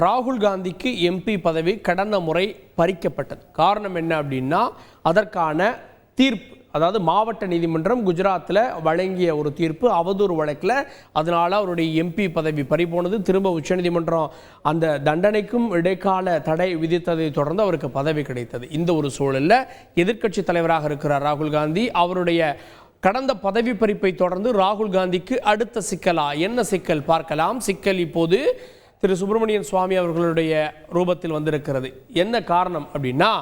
ராகுல் காந்திக்கு எம்பி பதவி கடந்த முறை பறிக்கப்பட்டது. காரணம் என்ன அப்படின்னா, அதற்கான தீர்ப்பு, அதாவது மாவட்ட நீதிமன்றம் குஜராத்தில் வழங்கிய ஒரு தீர்ப்பு அவதூறு வழக்கில், அதனால் அவருடைய எம்பி பதவி பறிபோனது. திரும்ப உச்சநீதிமன்றம் அந்த தண்டனைக்கும் இடைக்கால தடை விதித்ததை தொடர்ந்து அவருக்கு பதவி கிடைத்தது. இந்த ஒரு சூழலில் எதிர்க்கட்சி தலைவராக இருக்கிறார் ராகுல் காந்தி. அவருடைய கடந்த பதவி பறிப்பை தொடர்ந்து ராகுல் காந்திக்கு அடுத்த சிக்கலா? என்ன சிக்கல் பார்க்கலாம். சிக்கல் இப்போது திரு சுப்பிரமணியன் சுவாமி அவர்களுடைய ரூபத்தில் வந்திருக்கிறது. என்ன காரணம் அப்படின்னா,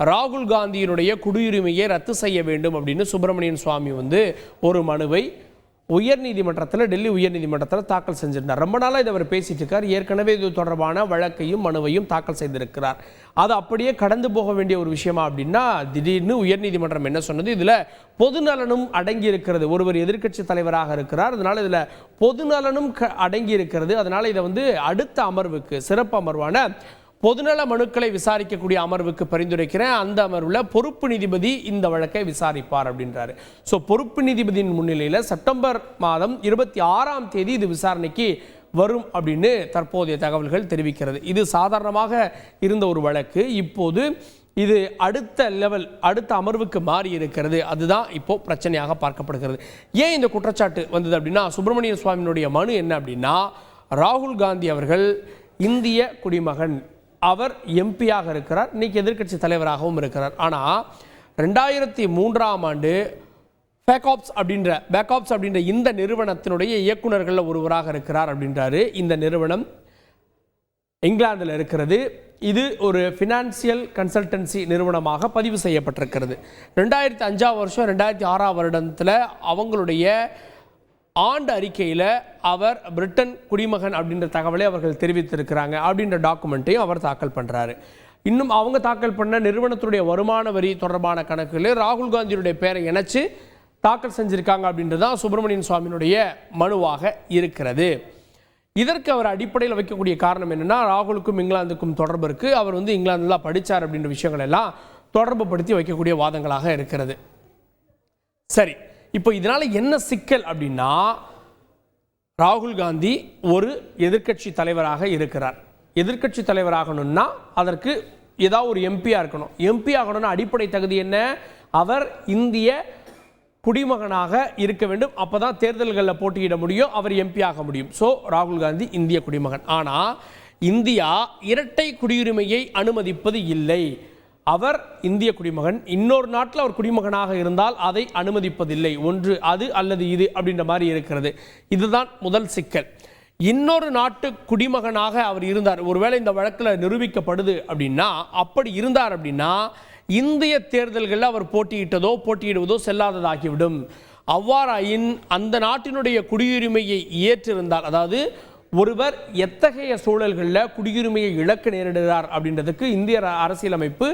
ராகுல் காந்தியினுடைய குடியுரிமையை ரத்து செய்ய வேண்டும் அப்படின்னு சுப்பிரமணியன் சுவாமி ஒரு மனுவை உயர்நீதிமன்றத்தில், டெல்லி உயர்நீதிமன்றத்தில் தாக்கல் செஞ்சிருந்தார். ரொம்ப நாளாக இதை அவர் பேசிட்டு இருக்கார். ஏற்கனவே இது தொடர்பான வழக்கையும் மனுவையும் தாக்கல் செய்திருக்கிறார். அது அப்படியே கடந்து போக வேண்டிய ஒரு விஷயமா அப்படின்னா, திடீர்னு உயர்நீதிமன்றம் என்ன சொன்னது, இதில் பொதுநலனும் அடங்கி இருக்கிறது. ஒருவர் எதிர்க்கட்சி தலைவராக இருக்கிறார், அதனால் இதில் பொதுநலனும் அடங்கி இருக்கிறது. அதனால் இதை அடுத்த அமர்வுக்கு, சிறப்பு அமர்வான பொதுநல மனுக்களை விசாரிக்கக்கூடிய அமர்வுக்கு பரிந்துரைக்கிறேன். அந்த அமர்வில் பொறுப்பு நீதிபதி இந்த வழக்கை விசாரிப்பார் அப்படின்றாரு. ஸோ பொறுப்பு நீதிபதியின் முன்னிலையில் செப்டம்பர் மாதம் 26ஆம் தேதி இது விசாரணைக்கு வரும் அப்படின்னு தற்போதைய தகவல்கள் தெரிவிக்கிறது. இது சாதாரணமாக இருந்த ஒரு வழக்கு, இப்போது இது அடுத்த லெவல், அடுத்த அமர்வுக்கு மாறி இருக்கிறது. அதுதான் இப்போ பிரச்சனையாக பார்க்கப்படுகிறது. ஏன் இந்த குற்றச்சாட்டு வந்தது அப்படின்னா, சுப்பிரமணிய சுவாமியினுடைய மனு என்ன அப்படின்னா, ராகுல் காந்தி அவர்கள் இந்திய குடிமகன், அவர் எம்பியாக இருக்கிறார், இன்னைக்கு எதிர்க்கட்சி தலைவராகவும் இருக்கிறார். ஆனால் 2003ஆம் ஆண்டு பேக்காப்ஸ் அப்படின்ற இந்த நிறுவனத்தினுடைய இயக்குநர்களில் ஒருவராக இருக்கிறார் அப்படின்றாரு. இந்த நிறுவனம் இங்கிலாந்தில் இருக்கிறது. இது ஒரு ஃபினான்சியல் கன்சல்டன்சி நிறுவனமாக பதிவு செய்யப்பட்டிருக்கிறது. 2005ஆம் வருஷம் 2006ஆம் வருடத்தில் அவங்களுடைய ஆண்டு அறிக்கையில் அவர் பிரிட்டன் குடிமகன் அப்படின்ற தகவலை அவர்கள் தெரிவித்திருக்கிறாங்க அப்படின்ற டாக்குமெண்ட்டையும் அவர் தாக்கல் பண்ணுறாரு. இன்னும் அவங்க தாக்கல் பண்ண நிறுவனத்துடைய வருமான வரி தொடர்பான கணக்குகளில் ராகுல் காந்தியுடைய பேரை இணைச்சு தாக்கல் செஞ்சுருக்காங்க அப்படின்றது தான் சுப்பிரமணியன் சுவாமியினுடைய மனுவாக இருக்கிறது. இதற்கு அவர் அடிப்படையில் வைக்கக்கூடிய காரணம் என்னென்னா, ராகுலுக்கும் இங்கிலாந்துக்கும் தொடர்பு இருக்குது, அவர் இங்கிலாந்தில் தான் படித்தார் அப்படின்ற விஷயங்கள் எல்லாம் தொடர்பு படுத்தி வைக்கக்கூடிய வாதங்களாக இருக்கிறது. சரி, இப்போ இதனால் என்ன சிக்கல் அப்படின்னா, ராகுல் காந்தி ஒரு எதிர்க்கட்சி தலைவராக இருக்கிறார். எதிர்க்கட்சி தலைவராகணும்னா அதற்கு ஏதாவது ஒரு எம்பியாக இருக்கணும். எம்பி ஆகணும்னா அடிப்படை தகுதி என்ன? அவர் இந்திய குடிமகனாக இருக்க வேண்டும். அப்போ தான் தேர்தல்களில் போட்டியிட முடியும், அவர் எம்பி ஆக முடியும். ஸோ ராகுல் காந்தி இந்திய குடிமகன். ஆனால் இந்தியா இரட்டை குடியுரிமையை அனுமதிப்பது இல்லை. அவர் இந்திய குடிமகன், இன்னொரு நாட்டில் அவர் குடிமகனாக இருந்தால் அதை அனுமதிப்பதில்லை. ஒன்று அது அல்லது இது அப்படின்ற மாதிரி இருக்கிறது. இதுதான் முதல் சிக்கல். இன்னொரு நாட்டு குடிமகனாக அவர் இருந்தார், ஒருவேளை இந்த வழக்கில் நிரூபிக்கப்படுது அப்படின்னா, அப்படி இருந்தார் அப்படின்னா இந்திய தேர்தல்களில் அவர் போட்டியிடுவதோ செல்லாததாகிவிடும். அவ்வாறாயின் அந்த நாட்டினுடைய குடியுரிமையை ஏற்றிருந்தால், அதாவது ஒருவர் எத்தகைய சூழல்களில் குடியுரிமையை இழக்க நேரிடுகிறார் அப்படின்றதுக்கு இந்திய அரசியலமைப்பு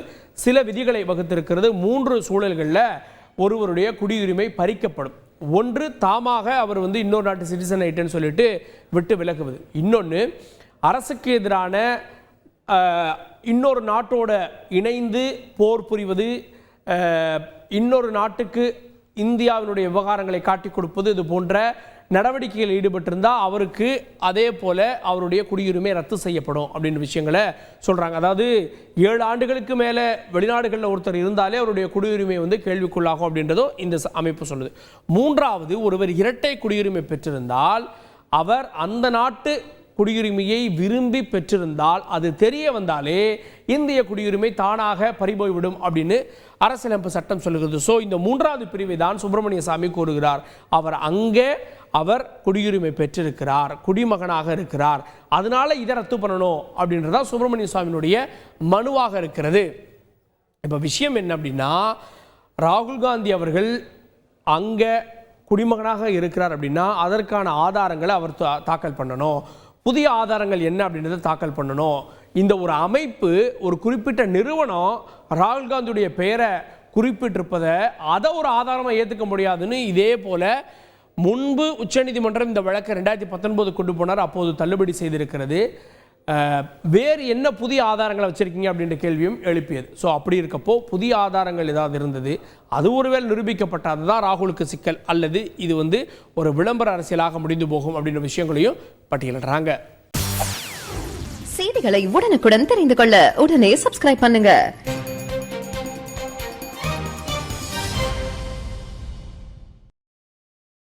சில விதிகளை வகுத்திருக்கிறது. 3 சூழல்களில் ஒருவருடைய குடியுரிமை பறிக்கப்படும். ஒன்று, தாமாக அவர் இன்னொரு நாட்டு சிட்டிசன் ஆயிட்டேன்னு சொல்லிட்டு விட்டு விலகுவது. இன்னொன்று, அரசுக்கு எதிரான இன்னொரு நாட்டோட இணைந்து போர் புரிவது, இன்னொரு நாட்டுக்கு இந்தியாவினுடைய விவகாரங்களை காட்டி கொடுப்பது, இது போன்ற நடவடிக்கைகள் ஈடுபட்டிருந்தால் அவருக்கு அதே போல அவருடைய குடியுரிமை ரத்து செய்யப்படும் அப்படின்ற விஷயங்களை சொல்கிறாங்க. அதாவது 7 ஆண்டுகளுக்கு மேலே வெளிநாடுகளில் ஒருத்தர் இருந்தாலே அவருடைய குடியுரிமை கேள்விக்குள்ளாகும் அப்படின்றதும் இந்த அமைப்பு சொல்லுது. 3வது, ஒருவர் இரட்டை குடியுரிமை பெற்றிருந்தால், அவர் அந்த நாட்டு குடியுரிமையை விரும்பி பெற்றிருந்தால், அது தெரிய வந்தாலே இந்திய குடியுரிமை தானாக பறிபோய்விடும் அப்படின்னு அரசியலமைப்பு சட்டம் சொல்லுகிறது. ஸோ இந்த 3வது பிரிவை தான் சுப்பிரமணிய சாமி கூறுகிறார். அவர் குடியுரிமை பெற்றிருக்கிறார், குடிமகனாக இருக்கிறார், அதனால இதை ரத்து பண்ணணும் அப்படின்றதா சுப்பிரமணிய சுவாமியினுடைய மனுவாக இருக்கிறது. இப்போ விஷயம் என்ன அப்படின்னா, ராகுல் காந்தி அவர்கள் அங்கே குடிமகனாக இருக்கிறார் அப்படின்னா அதற்கான ஆதாரங்களை அவர் தாக்கல் பண்ணணும். புதிய ஆதாரங்கள் என்ன அப்படின்றத தாக்கல் பண்ணணும். இந்த ஒரு அமைப்பு, ஒரு குறிப்பிட்ட நிறுவனம் ராகுல் காந்தியுடைய பெயரை குறிப்பிட்டிருப்பதை அதை ஒரு ஆதாரமாக ஏற்றுக்க முடியாதுன்னு இதே போல முன்பு உச்சநீதிமன்றம் இந்த வழக்கை 2019 கொண்டு போனார், அப்போது தள்ளுபடி செய்திருக்கிறது. வேறு என்ன புதிய ஆதாரங்களை வச்சிருக்கீங்க அப்படின்ற கேள்வியும் எழுப்பியது. ஸோ அப்படி இருக்கப்போ புதிய ஆதாரங்கள் ஏதாவது இருந்தது, அது ஒருவேளை நிரூபிக்கப்பட்டால் அதுதான் ராகுலுக்கு சிக்கல், அல்லது இது ஒரு விளம்பர அரசியலாக முடிந்து போகும் அப்படின்ற விஷயங்களையும் பட்டியலிடுறாங்க. செய்திகளை உடனுக்குடன் தெரிந்து கொள்ள உடனே சப்ஸ்கிரைப் பண்ணுங்க.